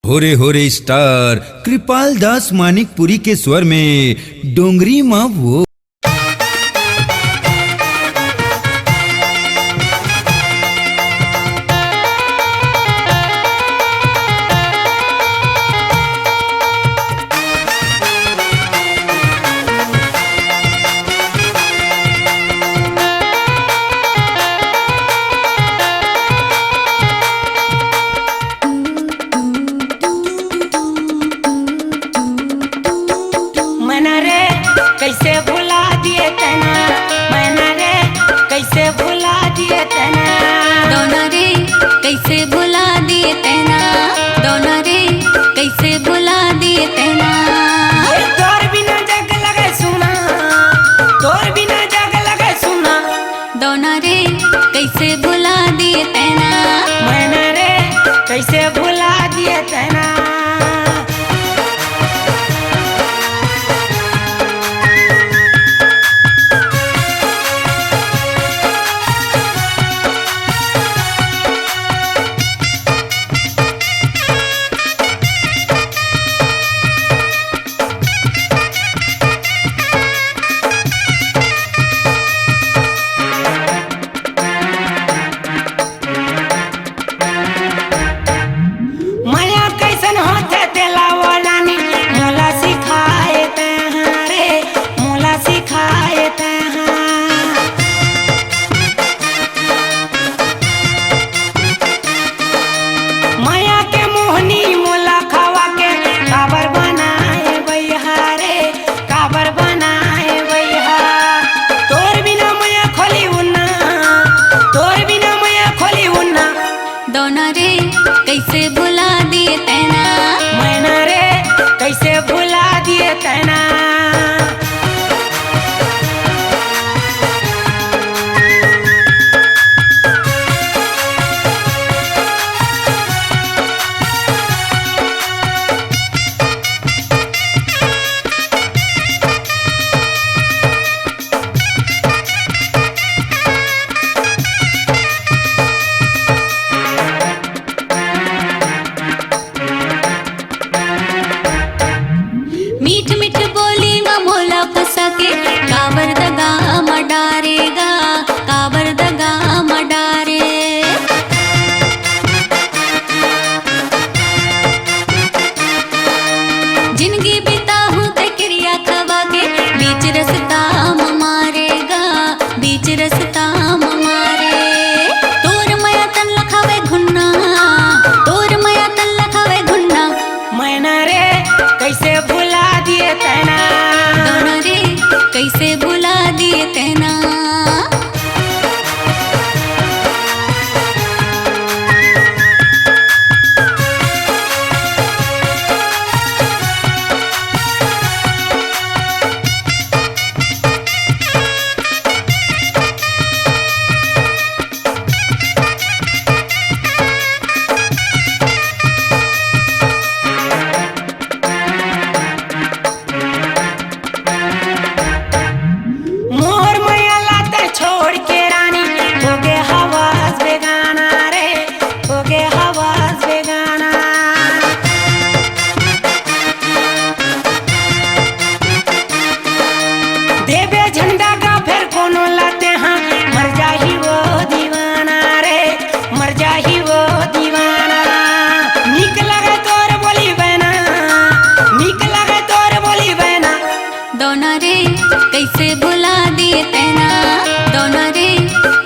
होरे स्टार कृपाल दास मानिकपुरी के स्वर में डोंगरी माँ वो। कैसे भुला दिए तना, मैना रे कैसे भुला दिए तना, दोना रे कैसे भुला दिए तना, दोना रे कैसे भुला दिए तना। तोर बिना जग लगे सुना, तोर बिना जग लगे सुना, दोना रे कैसे भुला दिए तना, मैना रे कैसे भुला दिए तना। कैसे भुला दिए तना, मैना रे कैसे भुला दिए तना। मीठ मीठ बोली में मोला फंसा के काबर दगा मडारेगा, काबर दगा मडारे। जिंदगी बिता हूँ ते क्रिया खवा के बीच रस्ता मारेगा, बीच रस्ता मारे। तोर मया तन लखावे घुन्ना, तोर मया तन लखावे घुन्ना, मैना रे कैसे भुला दिए तना, दोना रे कैसे भुला दिए तना। कैसे भुला दिए तना, दोना रे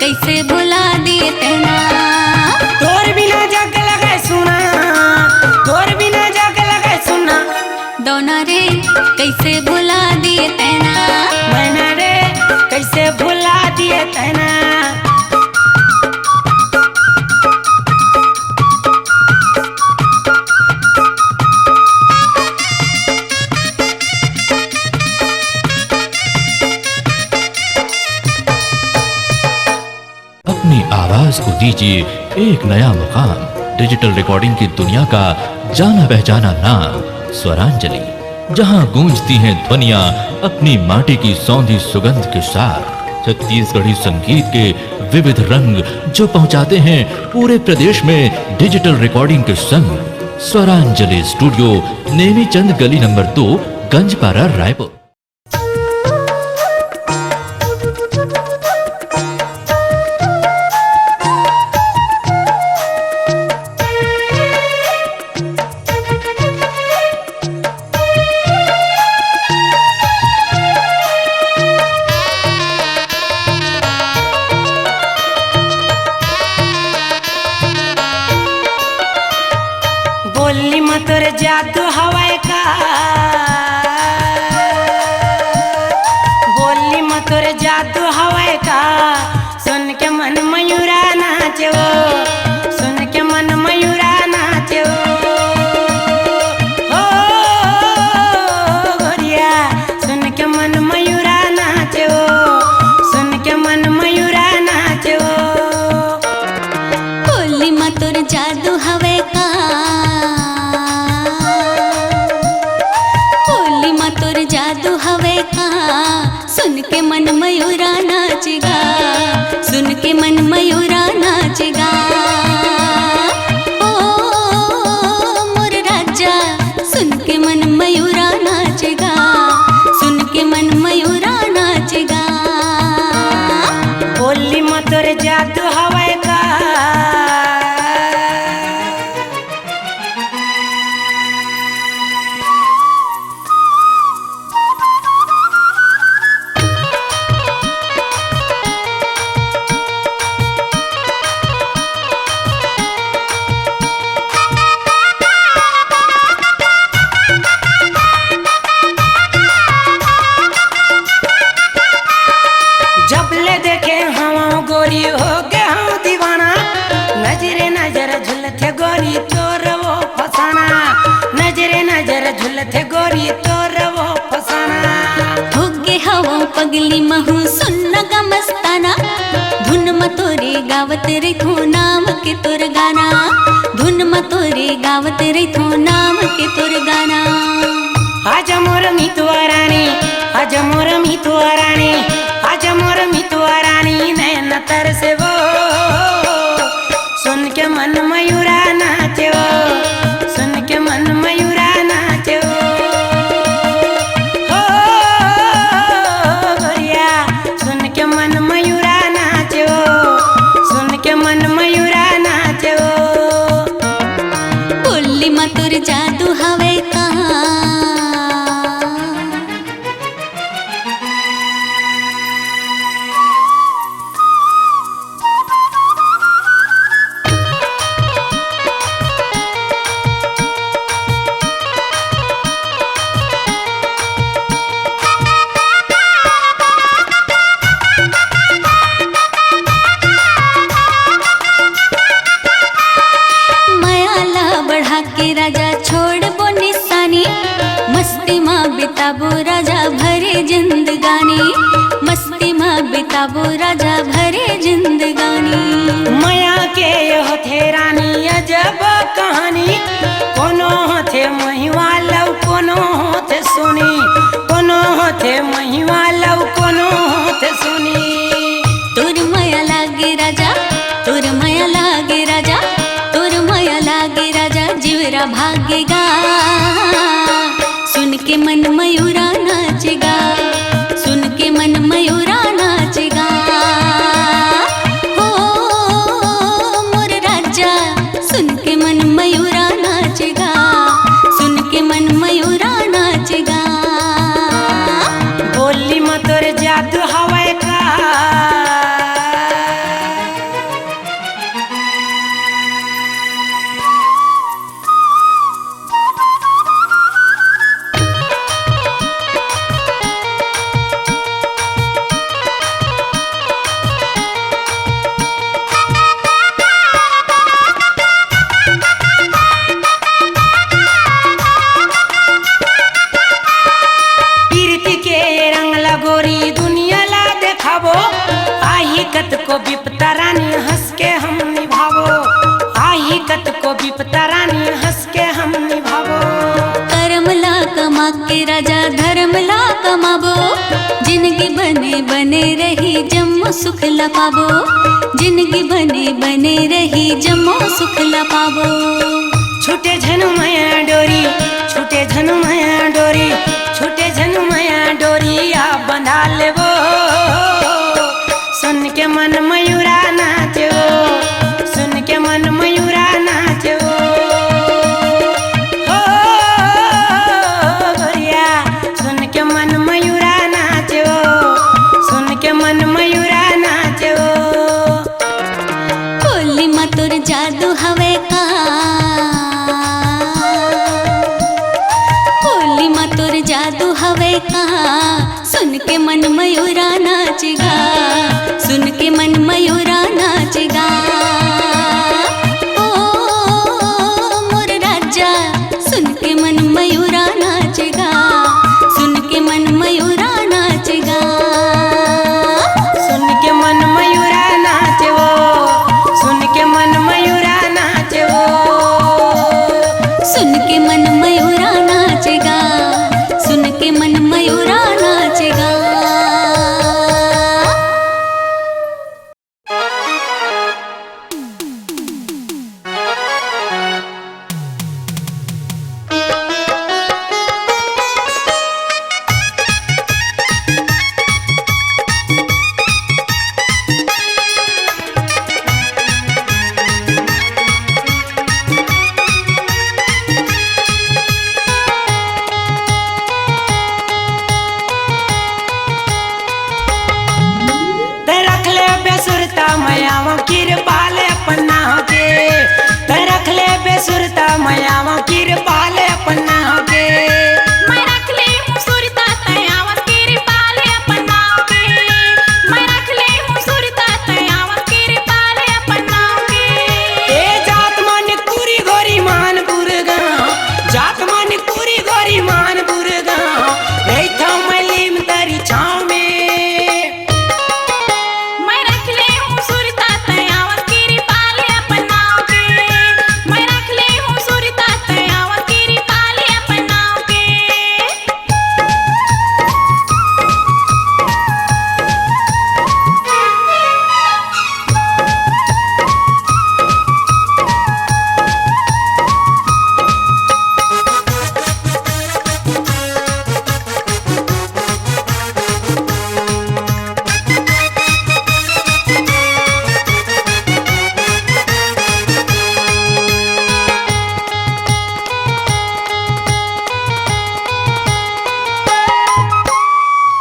कैसे भुला दिए तना। तोर बिना जग लगे सुना, तोर बिना जग लगे सुना, दोना रे कैसे भुला दिए तना, मैना रे कैसे भुला दिए तना। अपनी आवाज को दीजिए एक नया मुकाम। डिजिटल रिकॉर्डिंग की दुनिया का जाना पहचाना नाम स्वरांजलि, जहां गूंजती हैं ध्वनियां अपनी माटी की सौंधी सुगंध के साथ। छत्तीसगढ़ी संगीत के विविध रंग जो पहुंचाते हैं पूरे प्रदेश में डिजिटल रिकॉर्डिंग के संग। स्वरांजलि स्टूडियो, नेमीचंद गली नंबर 2, गंजपारा, रायपुर। बोली मतोर जादू हवाए का, बोली मतोर जादू हवाए का, सुन के मन मयूरा नाचे वो, सुन के मन मयूरा नाचे वो। ओ गोरिया सुन के मन मयूरा नाचे वो, सुन के मन मयूरा नाचे वो। बोली मतोर जादू हवे का, बोली मतोर जादू हवे का, सुन के मन मयूरा नाचेगा, सुन के मन मयूरा नाचेगा। ओ मोर राजा सुन के मन मयूरा नाचेगा, सुन के मन मयूरा नाचेगा। बोली मतोर जादू हवाए का, जब ले देखे हम गोरी हो गए हम दीवाना, नजरे नजर झुलते गोरी तोर वो फसाना, नजरे नजर झुलते गोरी तोर वो फसाना। होगे हवा पगली महू सुन गा मस्ताना, धुन मतोरे गावत रे थो नाम के तोर गाना, धुन मतोरे गावत रे थो नाम के तोर गाना। आज मोर मितुआ रानी, आज मोर मितुआ रानी, आज मोर मितुआ रानी नैन तरसे वो, सुन के मन मयूरा नाचे वो, सुन के मन मयूरा नाचे वो। ओ गोरिया सुन के मन मयूरा नाचे वो, सुन के मन मयूरा नाचे वो। बोली मतोर जादू हवे का, मायाला बढ़ा के राजा छोड़ बो निशानी, मस्ती माँ बिताबो राजा भरे जिंदगानी, मस्ती माँ बिताबो राजा भरे जिंदगानी। माया के होथे रानी अजब कहानी, कोनो होथे महिवालव कोनो होथे सुनी, कोनो होथे महिवालव कोनो होथे सुनी। तोर माया लागे राजा, तोर माया लागे राजा, तोर माया लागे राजा, जीवरा भागेगा, सुन के मन मयूरा नाचेगा, सुन के मन मयूरा नाचेगा। हो मोर राजा सुन के मन मयूरा नाचेगा, सुन के मन मयूरा नाचेगा। बोली मतोर जादू हवाए का, कीर्ति के रंग लगोरी दुनिया ला देखाबो, आही कत को विपता रानी हंस के हम निभावो, आही कत को विपता रानी हंस के हम निभावो। करमला कमा के राजा धर्मला कमाबो, जिंदगी बने बने रही जम्मो सुख ला पाबो, जिंदगी बने बने रही जम्मो सुख ला पाबो। छूटे झनु माया डोरी, छूटे झनु माया डोरी, छूटे झनु माया डोरी आ बंधा लेबो। सुन के मन मयूरा नाचो, सुन के मन मयूरा नाचो। हो गोरिया सुन के मन मयूरा नाचो, सुन के मन मयूरा नाचो। होली में तोर जादू हवे का, होली में तोर जादू हवे का। सुन के मन मयूरा नाचेगा, सुन के मन मयूरा नाचेगा। ओ मोर राजा सुन के मन मयूरा नाचेगा, सुन के मन मयूरा नाचेगा। सुन के मन मयूरा नाचो, सुन के मन मयूरा नाचो। सुन के मन मयूरा नाचेगा, सुन के मन मयूरा नाचेगा। ते रख ले बेसुरता मयावा किरपाल अपना के, ते रख ले बेसुरता मयावा किरपाल अपना के। मैं रख ले हूँ सुरता तयावत केरे पाले अपना के, मैं रख ले हूँ सुरता तयावत केरे पाले अपना के। ए जात मन पूरी गोरी मान बुरगा, जात मन पूरी गोरी मान बुरगा। बैठा मलीम तरी छाव में, मैं रख ले हूँ सुरता तयावत केरे पाले अपना के, मैं रख ले हूँ सुरता तयावत केरे पाले अपना के।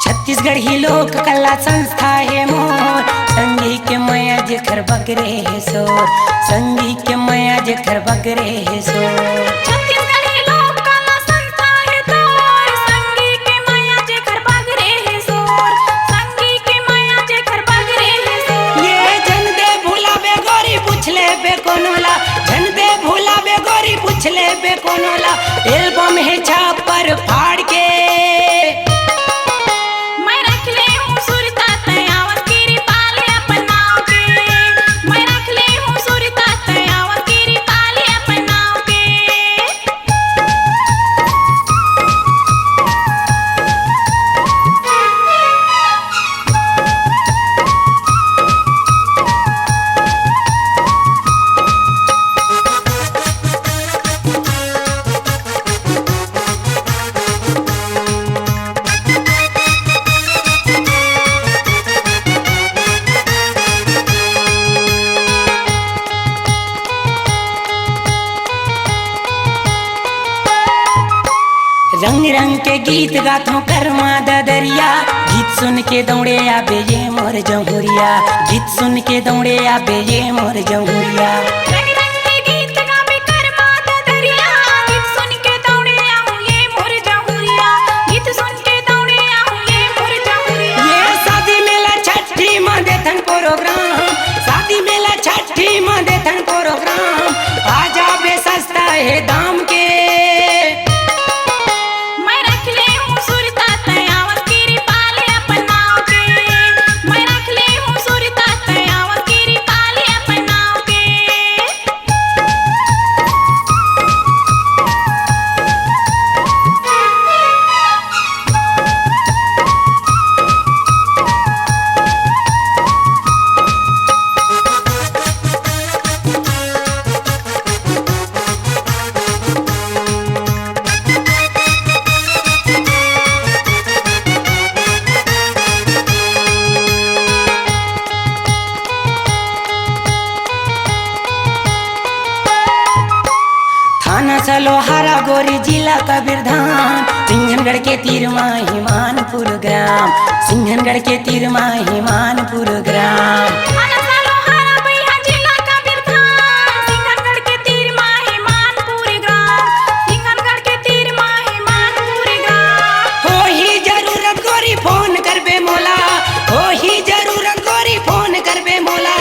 छत्तीसगढ़ ही लोक कला संस्था है मोर। संगी के माया जेखर बकरे है सोर, संगी के माया जेखर बकरे है सोर। छत्तीसगढ़ी लोक कला संस्था है तोर, संगी के माया जेकर बगरे है सोर, संगी के माया जेकर बगरे है सोर। ये जन दे भूला बे गोरी पूछ ले बे कोनोला, जन दे भूला बे गोरी पूछ ले बे कोनोला। एल्बम है छाप पर फाड़ के, मैं रख ले हूँ सुरता तयावत केरे पाले अपना के, मैं रख ले हूँ सुरता तयावत केरे पाले अपना के। रंग रंग के गीत गाथों कर्मा ददरिया। गीत सुन के दौड़े आबे ये मोर जमुरिया, गीत सुन के दौड़े आबे ये मोर जमुरिया। रंग रंग के गीत गावे कर्मा ददरिया, गीत सुन के दौड़े आऊं ये मोर जमुरिया, गीत सुन के दौड़े आऊं ये मोर जमुरिया। ये शादी मेला छठी माँ देथन प्रोग्राम, शादी मेला छठी माँ देथन प्रोग्राम। आजा बे सस्ता है दाम के, मैं रख ले हूँ सुरता तयावत केरे पाले अपना के, मैं रख ले हूँ सुरता तयावत केरे पाले अपना के। लोहारा गोरी जिला कबीरधाम, सिंहनगढ़ के तीरमा हिमानपुर ग्राम, सिंहनगढ़ के तीरमा हिमानपुर ग्राम। अनसा लोहारा भैया जिला कबीरधाम, सिंहनगढ़ के तीरमा हिमानपुर ग्राम, सिंहनगढ़ के तीरमा हिमानपुर ग्राम। हो ही जरूरत गोरी फोन करबे मोला, हो ही जरूरत गोरी फोन करबे मोला,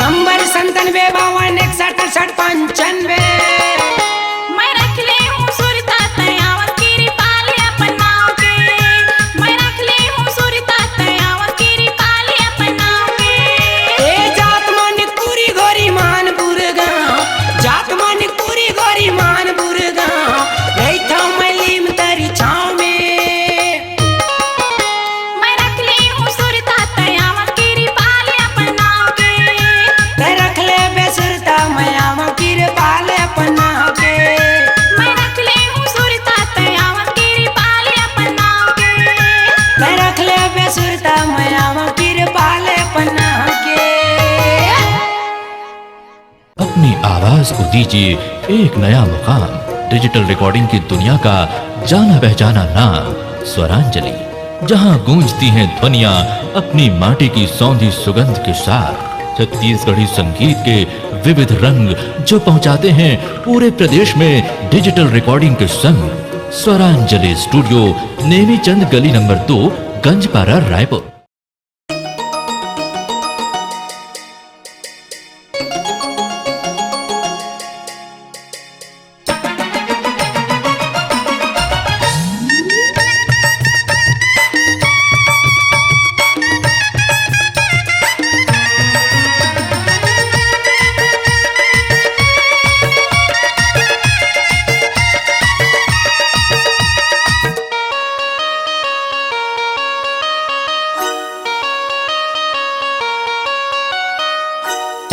नंबर 9752616895। मैं रख ले हूँ सुरता तयावत की पाले अपन नाव के, मैं रख ले हूँ सुरता तयावत की पाले अपन नाव के। ए जात मानिकपुरी गोरी मानपुर गाँव, जात मानिकपुरी गोरी मानपुर गाँव, गई था मैं लीम तरी छाँव में। मैं रख ले हूँ सुरता तयावत की पाले अपन नाव के, ते रख ले बेसुरता मैं आवा किर पाले अपन नाव के। मैं रख ले हूँ सुरता तयावत की पाले अपन नाव के। ते रख ले बेसुरता मैं आवा किर पाले अपन नाव के। अपनी आवाज को दीजिए एक नया मुकाम, डिजिटल रिकॉर्डिंग की दुनिया का जाना पहचाना नाम स्वरांजलि, जहां गूंजती हैं ध्वनियां अपनी माटी की सौंधी सुगंध के साथ। छत्तीसगढ़ी संगीत के विविध रंग जो पहुंचाते हैं पूरे प्रदेश में डिजिटल रिकॉर्डिंग के संग। स्वरांजलि स्टूडियो, नेमी चंद गली नंबर 2, गंजपारा, रायपुर।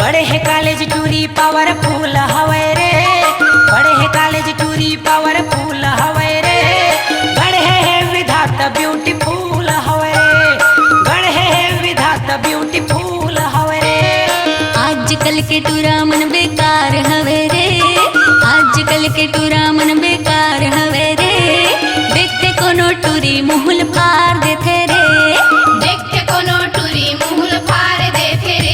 पढ़े है कॉलेज टूरी पावरफुल हवे रे, पढ़े है कॉलेज टूरी पावरफुल हवे रे, गढ़े है विधाता ब्यूटीफुल हवे रे, गढ़े है विधाता ब्यूटीफुल हवे रे। आजकल के टूरा मन बेकार हवे रे, आजकल के टूरा मन बेकार हवे रे, देखते कोनो टूरी मुहुल फार देथे रे, देखते कोनो टूरी मुहुल फार देथे रे।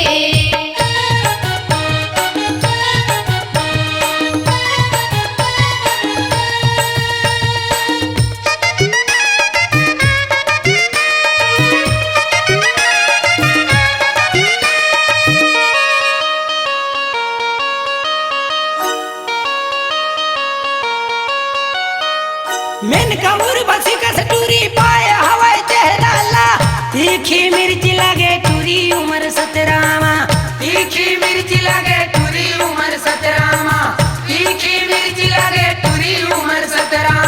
मेनका उर्वशी का टूरी पाए हवाई चेहरा, तीखी मिर्ची लगे टूरी उम्र 17, तीखी मिर्ची लगे टूरी उम्र 17, तीखी मिर्ची लगे टूरी उम्र 17।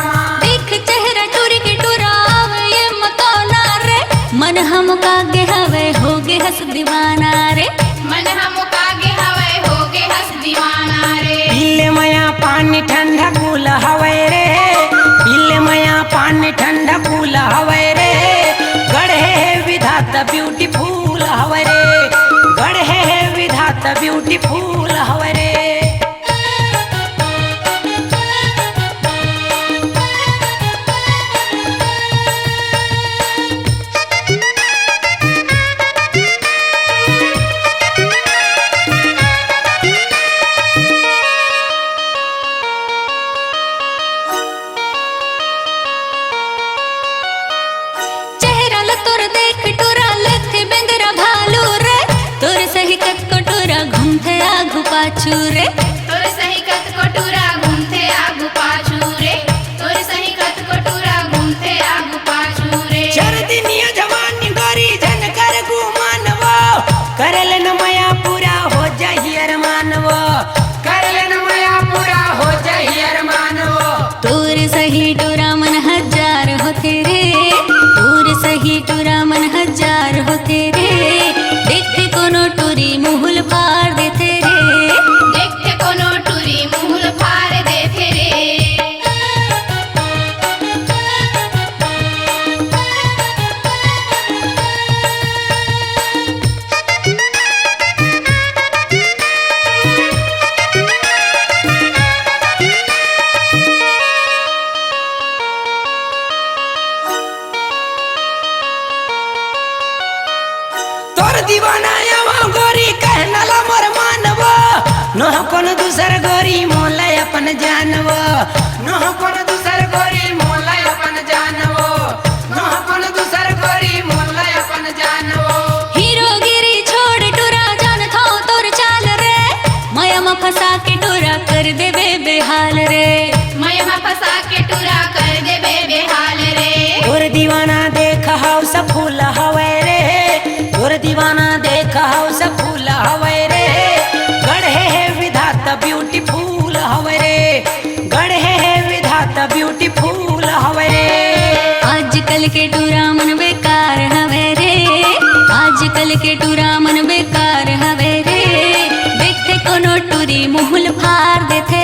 देख चेहरा टूरी के टूराव ये मकाना रे, मन हम कागे हवे होगे हंस दीवाना रे, मन हम कागे हवे होगे हंस दीवाना रे। पीले मया पानी ठंडा कूल हवे रे, पीले मया पानी ठंडा कूल हवे रे, गढ़े है विधाता ब्यूटीफुल हवे रे, गढ़े है विधाता ब्यूटीफुल हवे रे। चेहरा ल तोर देख टूरा लेथे बेंदरा भालू रे, तोर सही कत कटोरा घूमथे आगू पाछू रे, तोर सही कत कटोरा घूमथे आगू पाछू रे, तोर सही कत कटोरा घूमथे आगू पाछू रे। चर दिनिया जवानी गोरी जन कर गुमानवो, करल न मया पूरा हो जाही अरमानवो, करल न मया पूरा हो जाही अरमानवो। तोर सही टूरा मन हजार होते रे, तोर सही टूरा मन हजार होते रे, देखते कोनो टूरी मुहुल फार देते रे, देखते कोनो टूरी मुहुल फार देते रे। दीवाना वो गोरी कहनला मोर मानवो न कौन दूसर गोरी मोला अपन जानवो न कौन दूसर गोरी मोला अपन जानवो न कौन दूसर गोरी मोला अपन जानवो हीरोगिरी छोड़ टुरा जान था तोर चाल रे माया में फंसा के टुरा कर देबे बेहाल रे माया में फंसा के टुरा कर देबे बेहाल रे तोर दीवाना देख हाउ सब फूल हवे रे तोर दीवाना देख हाउ सब फूल हवे रे गढ़े है विधाता ब्यूटीफुल हवे रे गढ़े है विधाता ब्यूटीफुल हवे रे आजकल के टुरा मन बेकार हवे रे आजकल के टुरा मन बेकार हवे रे देखते कोनो टुरी मुहुल फाड़ देथे